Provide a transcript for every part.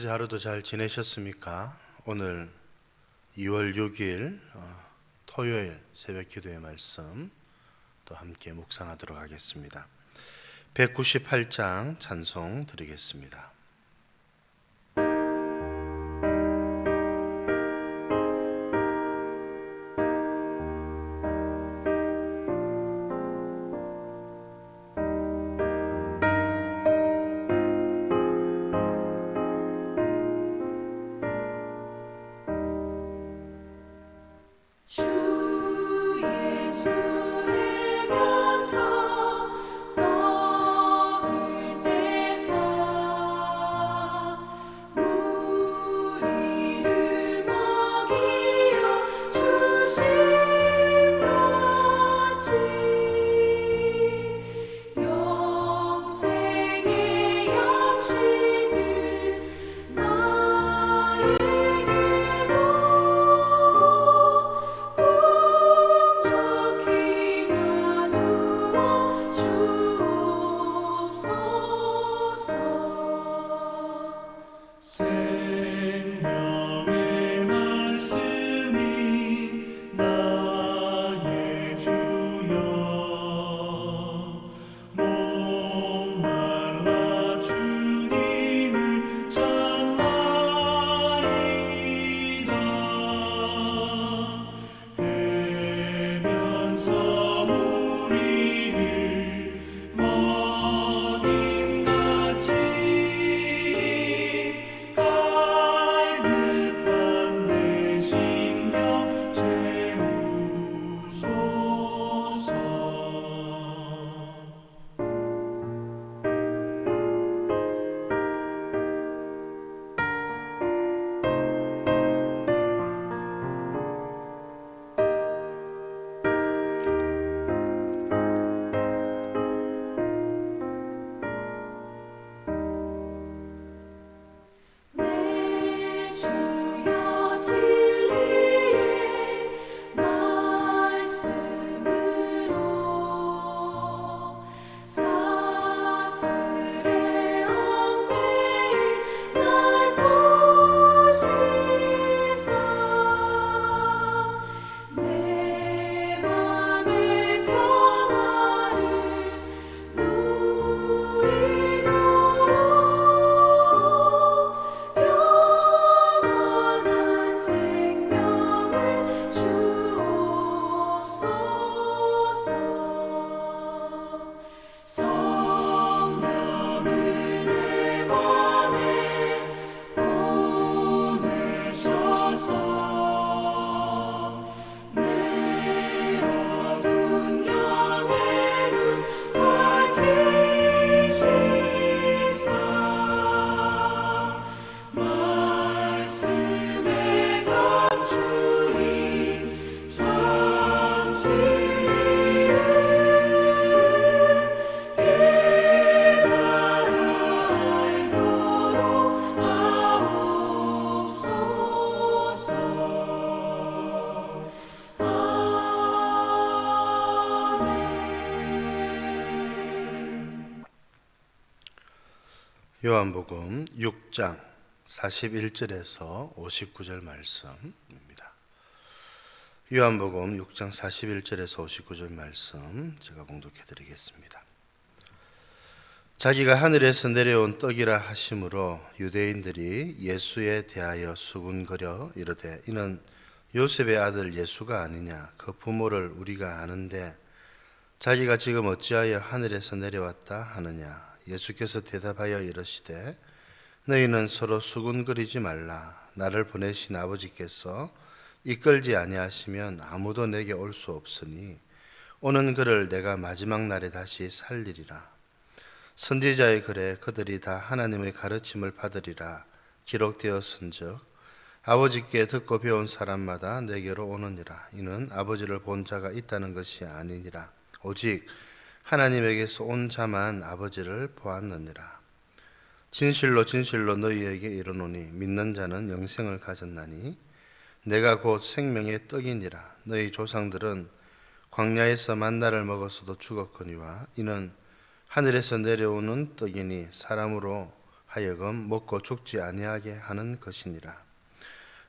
어제 하루도 잘 지내셨습니까? 오늘 2월 6일 토요일 새벽 기도의 말씀 또 함께 묵상하도록 하겠습니다. 198장 찬송 드리겠습니다. 요한복음 6장 41절에서 59절 말씀입니다. 요한복음 6장 41절에서 59절 말씀 제가 봉독해 드리겠습니다. 자기가 하늘에서 내려온 떡이라 하심으로 유대인들이 예수에 대하여 수군거려 이르되 이는 요셉의 아들 예수가 아니냐? 그 부모를 우리가 아는데 자기가 지금 어찌하여 하늘에서 내려왔다 하느냐? 예수께서 대답하여 이르시되 너희는 서로 수군거리지 말라. 나를 보내신 아버지께서 이끌지 아니하시면 아무도 내게 올 수 없으니 오는 그를 내가 마지막 날에 다시 살리리라. 선지자의 글에 그들이 다 하나님의 가르침을 받으리라 기록되었은즉 아버지께 듣고 배운 사람마다 내게로 오느니라. 이는 아버지를 본 자가 있다는 것이 아니니라. 오직 하나님에게서 온 자만 아버지를 보았느니라. 진실로 진실로 너희에게 이르노니 믿는 자는 영생을 가졌나니 내가 곧 생명의 떡이니라. 너희 조상들은 광야에서 만나를 먹었어도 죽었거니와 이는 하늘에서 내려오는 떡이니 사람으로 하여금 먹고 죽지 아니하게 하는 것이니라.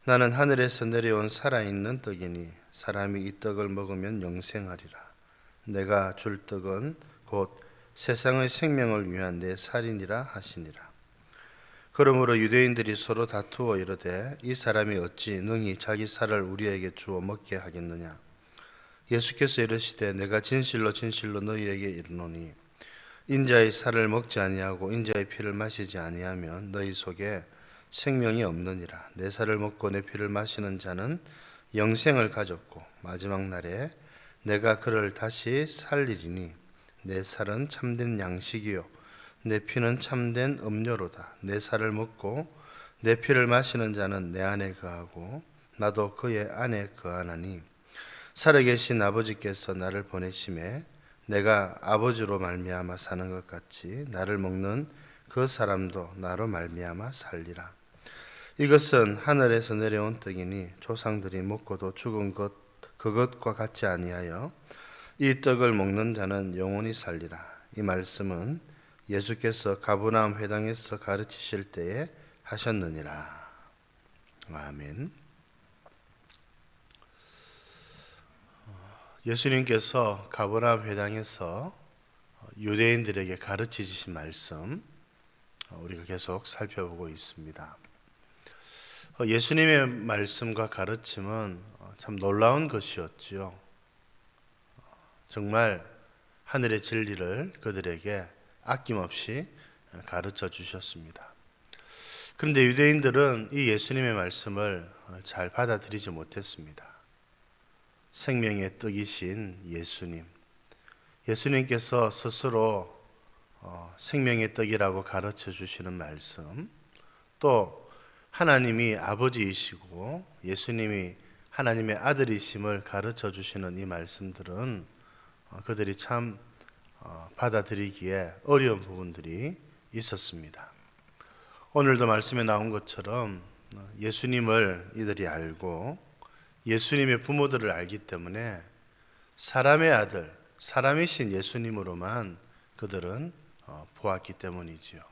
나는 하늘에서 내려온 살아있는 떡이니 사람이 이 떡을 먹으면 영생하리라. 내가 줄 떡은 곧 세상의 생명을 위한 내 살이니라 하시니라. 그러므로 유대인들이 서로 다투어 이르되 이 사람이 어찌 능히 자기 살을 우리에게 주어 먹게 하겠느냐. 예수께서 이르시되 내가 진실로 진실로 너희에게 이르노니 인자의 살을 먹지 아니하고 인자의 피를 마시지 아니하면 너희 속에 생명이 없느니라. 내 살을 먹고 내 피를 마시는 자는 영생을 가졌고 마지막 날에 내가 그를 다시 살리리니 내 살은 참된 양식이요 내 피는 참된 음료로다. 내 살을 먹고 내 피를 마시는 자는 내 안에 거하고 나도 그의 안에 거하나니 살아계신 아버지께서 나를 보내심에 내가 아버지로 말미암아 사는 것 같이 나를 먹는 그 사람도 나로 말미암아 살리라. 이것은 하늘에서 내려온 떡이니 조상들이 먹고도 죽은 그것과 같지 아니하여 이 떡을 먹는 자는 영원히 살리라. 이 말씀은 예수께서 가버나움 회당에서 가르치실 때에 하셨느니라. 아멘. 예수님께서 가버나움 회당에서 유대인들에게 가르치신 말씀 우리가 계속 살펴보고 있습니다. 예수님의 말씀과 가르침은 참 놀라운 것이었지요. 정말 하늘의 진리를 그들에게 아낌없이 가르쳐 주셨습니다. 그런데 유대인들은 이 예수님의 말씀을 잘 받아들이지 못했습니다. 생명의 떡이신 예수님께서 스스로 생명의 떡이라고 가르쳐 주시는 말씀, 또 하나님이 아버지이시고 예수님이 하나님의 아들이심을 가르쳐 주시는 이 말씀들은 그들이 참 받아들이기에 어려운 부분들이 있었습니다. 오늘도 말씀에 나온 것처럼 예수님을 이들이 알고 예수님의 부모들을 알기 때문에 사람의 아들, 사람이신 예수님으로만 그들은 보았기 때문이지요.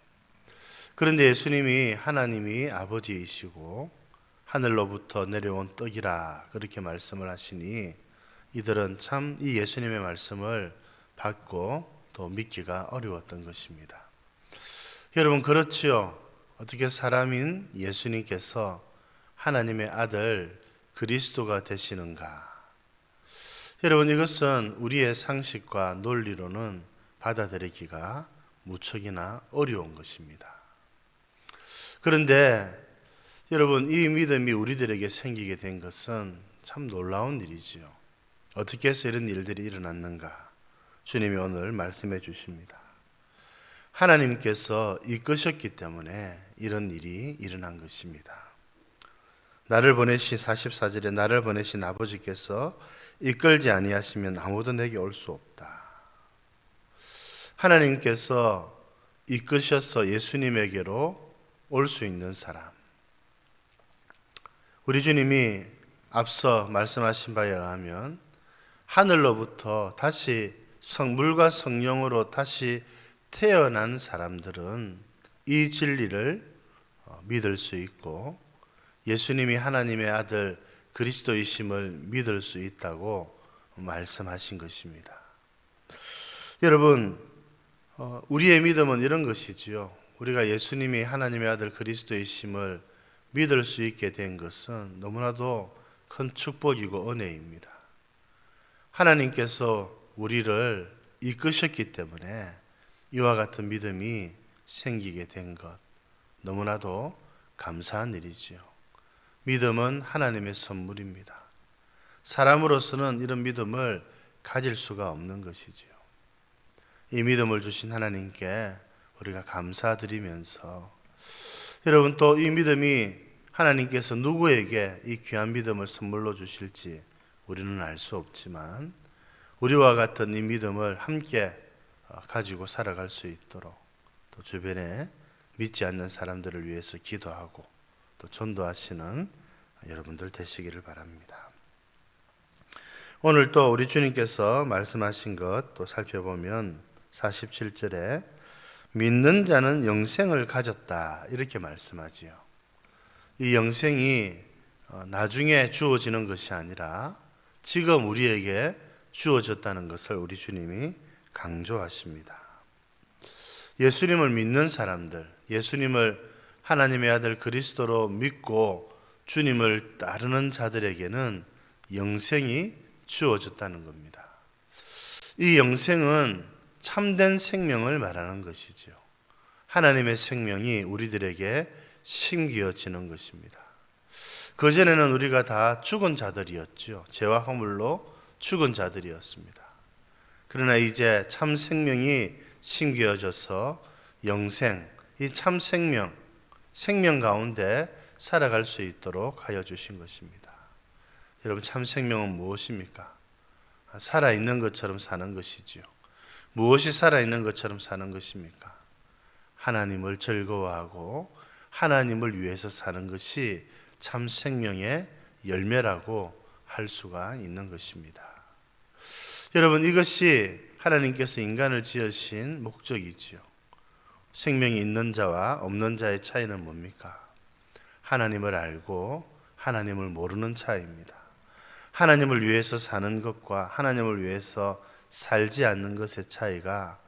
그런데 예수님이 하나님이 아버지이시고 하늘로부터 내려온 떡이라 그렇게 말씀을 하시니 이들은 참 이 예수님의 말씀을 받고 또 믿기가 어려웠던 것입니다. 여러분 그렇지요. 어떻게 사람인 예수님께서 하나님의 아들 그리스도가 되시는가? 여러분 이것은 우리의 상식과 논리로는 받아들이기가 무척이나 어려운 것입니다. 그런데 여러분 이 믿음이 우리들에게 생기게 된 것은 참 놀라운 일이지요. 어떻게 해서 이런 일들이 일어났는가? 주님이 오늘 말씀해 주십니다. 하나님께서 이끄셨기 때문에 이런 일이 일어난 것입니다. 나를 보내신 44절에 나를 보내신 아버지께서 이끌지 아니하시면 아무도 내게 올 수 없다. 하나님께서 이끄셔서 예수님에게로 올 수 있는 사람. 우리 주님이 앞서 말씀하신 바에 의하면 하늘로부터 다시 물과 성령으로 다시 태어난 사람들은 이 진리를 믿을 수 있고 예수님이 하나님의 아들 그리스도이심을 믿을 수 있다고 말씀하신 것입니다. 여러분, 우리의 믿음은 이런 것이지요. 우리가 예수님이 하나님의 아들 그리스도이심을 믿을 수 있게 된 것은 너무나도 큰 축복이고 은혜입니다. 하나님께서 우리를 이끄셨기 때문에 이와 같은 믿음이 생기게 된 것 너무나도 감사한 일이지요. 믿음은 하나님의 선물입니다. 사람으로서는 이런 믿음을 가질 수가 없는 것이지요. 이 믿음을 주신 하나님께 우리가 감사드리면서 여러분 또 이 믿음이 하나님께서 누구에게 이 귀한 믿음을 선물로 주실지 우리는 알 수 없지만 우리와 같은 이 믿음을 함께 가지고 살아갈 수 있도록 또 주변에 믿지 않는 사람들을 위해서 기도하고 또 전도하시는 여러분들 되시기를 바랍니다. 오늘 또 우리 주님께서 말씀하신 것 또 살펴보면 47절에 믿는 자는 영생을 가졌다 이렇게 말씀하지요. 이 영생이 나중에 주어지는 것이 아니라 지금 우리에게 주어졌다는 것을 우리 주님이 강조하십니다. 예수님을 믿는 사람들, 예수님을 하나님의 아들 그리스도로 믿고 주님을 따르는 자들에게는 영생이 주어졌다는 겁니다. 이 영생은 참된 생명을 말하는 것이지요. 하나님의 생명이 우리들에게 심겨지는 것입니다. 그전에는 우리가 다 죽은 자들이었죠. 죄와 허물로 죽은 자들이었습니다. 그러나 이제 참 생명이 심겨져서 영생, 이 참 생명 가운데 살아갈 수 있도록 하여 주신 것입니다. 여러분, 참 생명은 무엇입니까? 살아있는 것처럼 사는 것이지요. 무엇이 살아있는 것처럼 사는 것입니까? 하나님을 즐거워하고 하나님을 위해서 사는 것이 참 생명의 열매라고 할 수가 있는 것입니다. 여러분, 이것이 하나님께서 인간을 지으신 목적이지요. 생명이 있는 자와 없는 자의 차이는 뭡니까? 하나님을 알고 하나님을 모르는 차이입니다. 하나님을 위해서 사는 것과 하나님을 위해서 살지 않는 것의 차이가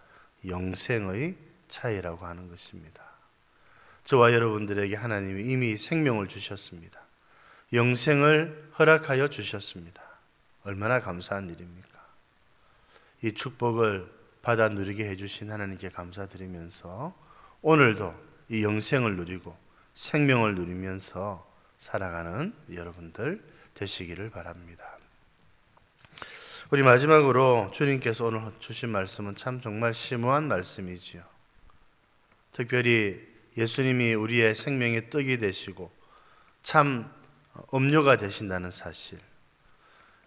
영생의 차이라고 하는 것입니다. 저와 여러분들에게 하나님이 이미 생명을 주셨습니다. 영생을 허락하여 주셨습니다. 얼마나 감사한 일입니까? 이 축복을 받아 누리게 해주신 하나님께 감사드리면서 오늘도 이 영생을 누리고 생명을 누리면서 살아가는 여러분들 되시기를 바랍니다. 우리 마지막으로 주님께서 오늘 주신 말씀은 참 정말 심오한 말씀이지요. 특별히 예수님이 우리의 생명의 떡이 되시고 참 음료가 되신다는 사실,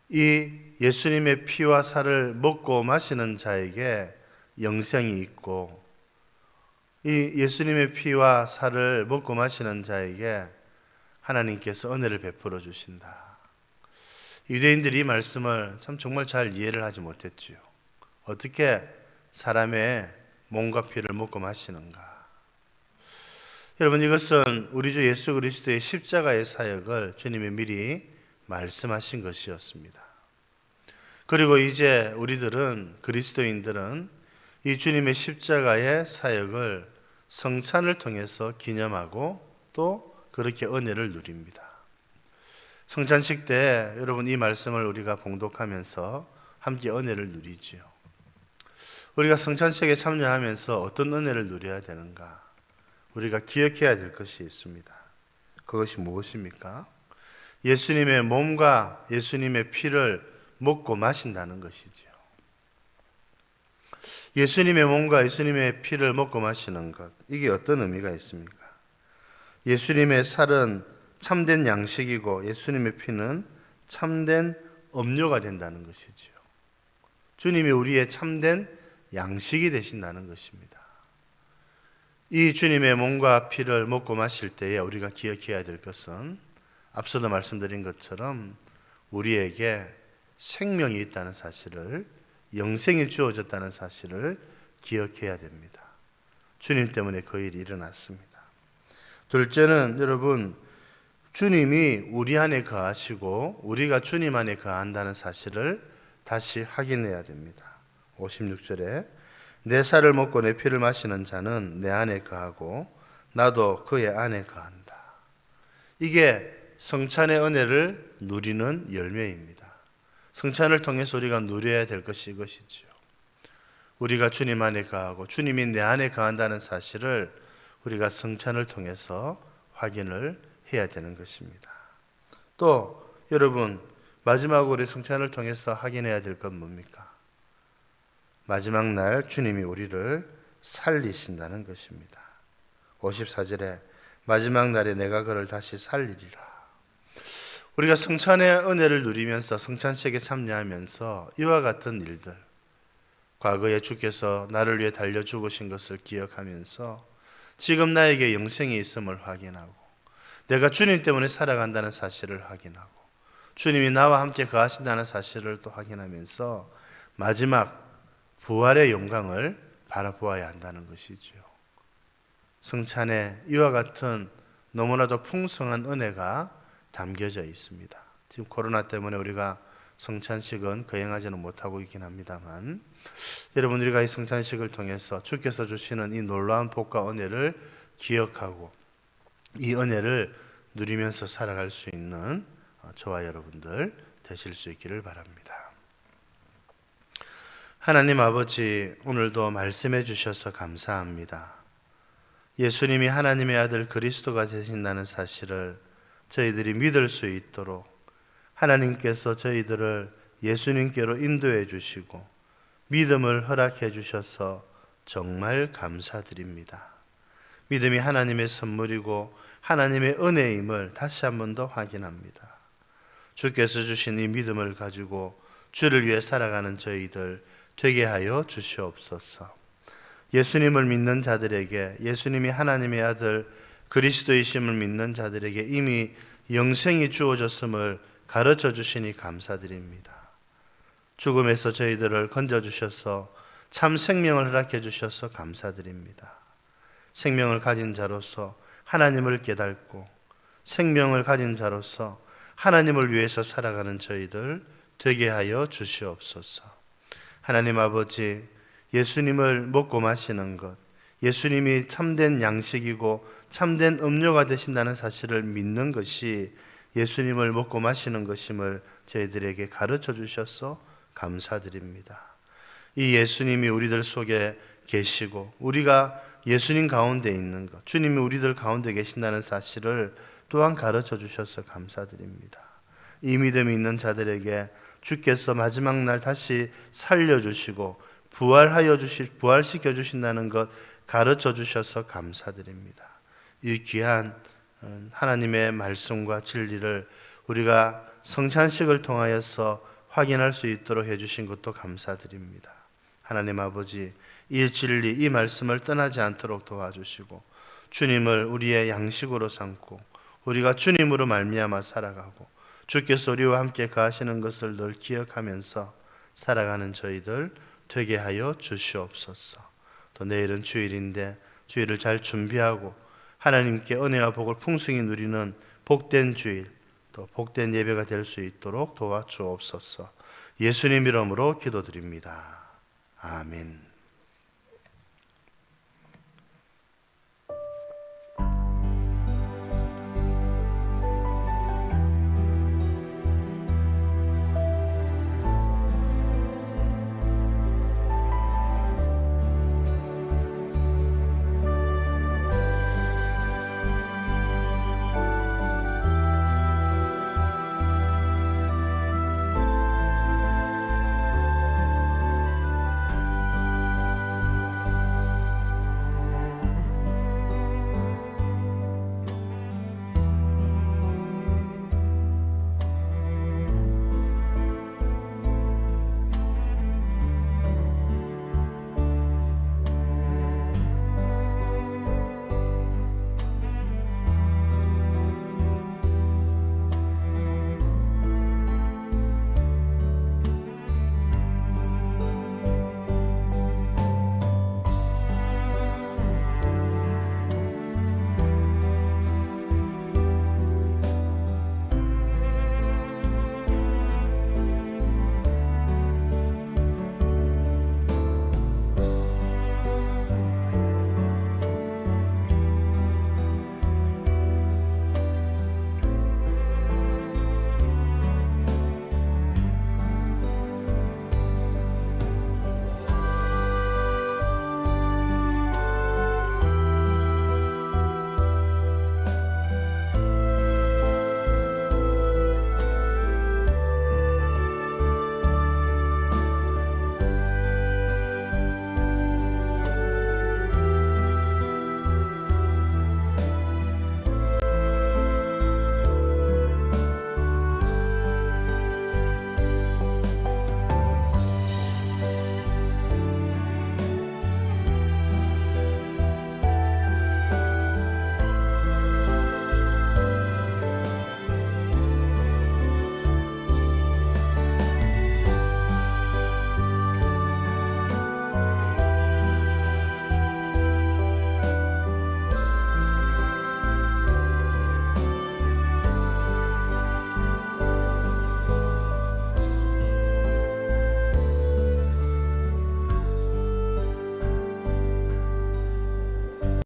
이 예수님의 피와 살을 먹고 마시는 자에게 영생이 있고 이 예수님의 피와 살을 먹고 마시는 자에게 하나님께서 은혜를 베풀어 주신다. 유대인들이 이 말씀을 참 정말 잘 이해를 하지 못했지요. 어떻게 사람의 몸과 피를 먹고 마시는가? 여러분, 이것은 우리 주 예수 그리스도의 십자가의 사역을 주님이 미리 말씀하신 것이었습니다. 그리고 이제 우리들은, 그리스도인들은 이 주님의 십자가의 사역을 성찬을 통해서 기념하고 또 그렇게 은혜를 누립니다. 성찬식 때 여러분, 이 말씀을 우리가 봉독하면서 함께 은혜를 누리지요. 우리가 성찬식에 참여하면서 어떤 은혜를 누려야 되는가? 우리가 기억해야 될 것이 있습니다. 그것이 무엇입니까? 예수님의 몸과 예수님의 피를 먹고 마신다는 것이지요. 예수님의 몸과 예수님의 피를 먹고 마시는 것, 이게 어떤 의미가 있습니까? 예수님의 살은 참된 양식이고 예수님의 피는 참된 음료가 된다는 것이지요. 주님이 우리의 참된 양식이 되신다는 것입니다. 이 주님의 몸과 피를 먹고 마실 때에 우리가 기억해야 될 것은 앞서도 말씀드린 것처럼 우리에게 생명이 있다는 사실을, 영생이 주어졌다는 사실을 기억해야 됩니다. 주님 때문에 그 일이 일어났습니다. 둘째는 여러분, 주님이 우리 안에 거하시고 우리가 주님 안에 거한다는 사실을 다시 확인해야 됩니다. 56절에 내 살을 먹고 내 피를 마시는 자는 내 안에 거하고 나도 그의 안에 거한다. 이게 성찬의 은혜를 누리는 열매입니다. 성찬을 통해서 우리가 누려야 될 것이 이것이지요. 우리가 주님 안에 거하고 주님이 내 안에 거한다는 사실을 우리가 성찬을 통해서 확인을 해야 되는 것입니다. 또 여러분, 마지막으로 성찬을 통해서 확인해야 될 건 뭡니까? 마지막 날 주님이 우리를 살리신다는 것입니다. 54절에 마지막 날에 내가 그를 다시 살리리라. 우리가 성찬의 은혜를 누리면서 성찬식에 참여하면서 이와 같은 일들, 과거에 주께서 나를 위해 달려 죽으신 것을 기억하면서 지금 나에게 영생이 있음을 확인하고 내가 주님 때문에 살아간다는 사실을 확인하고 주님이 나와 함께 거하신다는 사실을 또 확인하면서 마지막 부활의 영광을 바라보아야 한다는 것이지요. 성찬에 이와 같은 너무나도 풍성한 은혜가 담겨져 있습니다. 지금 코로나 때문에 우리가 성찬식은 거행하지는 못하고 있긴 합니다만, 여러분, 우리가 이 성찬식을 통해서 주께서 주시는 이 놀라운 복과 은혜를 기억하고 이 은혜를 누리면서 살아갈 수 있는 저와 여러분들 되실 수 있기를 바랍니다. 하나님 아버지, 오늘도 말씀해 주셔서 감사합니다. 예수님이 하나님의 아들 그리스도가 되신다는 사실을 저희들이 믿을 수 있도록 하나님께서 저희들을 예수님께로 인도해 주시고 믿음을 허락해 주셔서 정말 감사드립니다. 믿음이 하나님의 선물이고 하나님의 은혜임을 다시 한 번 더 확인합니다. 주께서 주신 이 믿음을 가지고 주를 위해 살아가는 저희들 되게 하여 주시옵소서. 예수님을 믿는 자들에게, 예수님이 하나님의 아들 그리스도이심을 믿는 자들에게 이미 영생이 주어졌음을 가르쳐 주시니 감사드립니다. 죽음에서 저희들을 건져주셔서 참 생명을 허락해 주셔서 감사드립니다. 생명을 가진 자로서 하나님을 깨닫고 생명을 가진 자로서 하나님을 위해서 살아가는 저희들 되게 하여 주시옵소서. 하나님 아버지, 예수님을 먹고 마시는 것, 예수님이 참된 양식이고 참된 음료가 되신다는 사실을 믿는 것이 예수님을 먹고 마시는 것임을 저희들에게 가르쳐 주셔서 감사드립니다. 이 예수님이 우리들 속에 계시고 우리가 예수님 가운데 있는 것, 주님이 우리들 가운데 계신다는 사실을 또한 가르쳐 주셔서 감사드립니다. 이 믿음이 있는 자들에게 주께서 마지막 날 다시 살려주시고 부활시켜 주신다는 것 가르쳐 주셔서 감사드립니다. 이 귀한 하나님의 말씀과 진리를 우리가 성찬식을 통하여서 확인할 수 있도록 해주신 것도 감사드립니다. 하나님 아버지, 이 진리, 이 말씀을 떠나지 않도록 도와주시고 주님을 우리의 양식으로 삼고 우리가 주님으로 말미암아 살아가고 주께서 우리와 함께 가시는 것을 늘 기억하면서 살아가는 저희들 되게 하여 주시옵소서. 또 내일은 주일인데 주일을 잘 준비하고 하나님께 은혜와 복을 풍성히 누리는 복된 주일, 또 복된 예배가 될 수 있도록 도와주옵소서. 예수님 이름으로 기도드립니다. 아멘.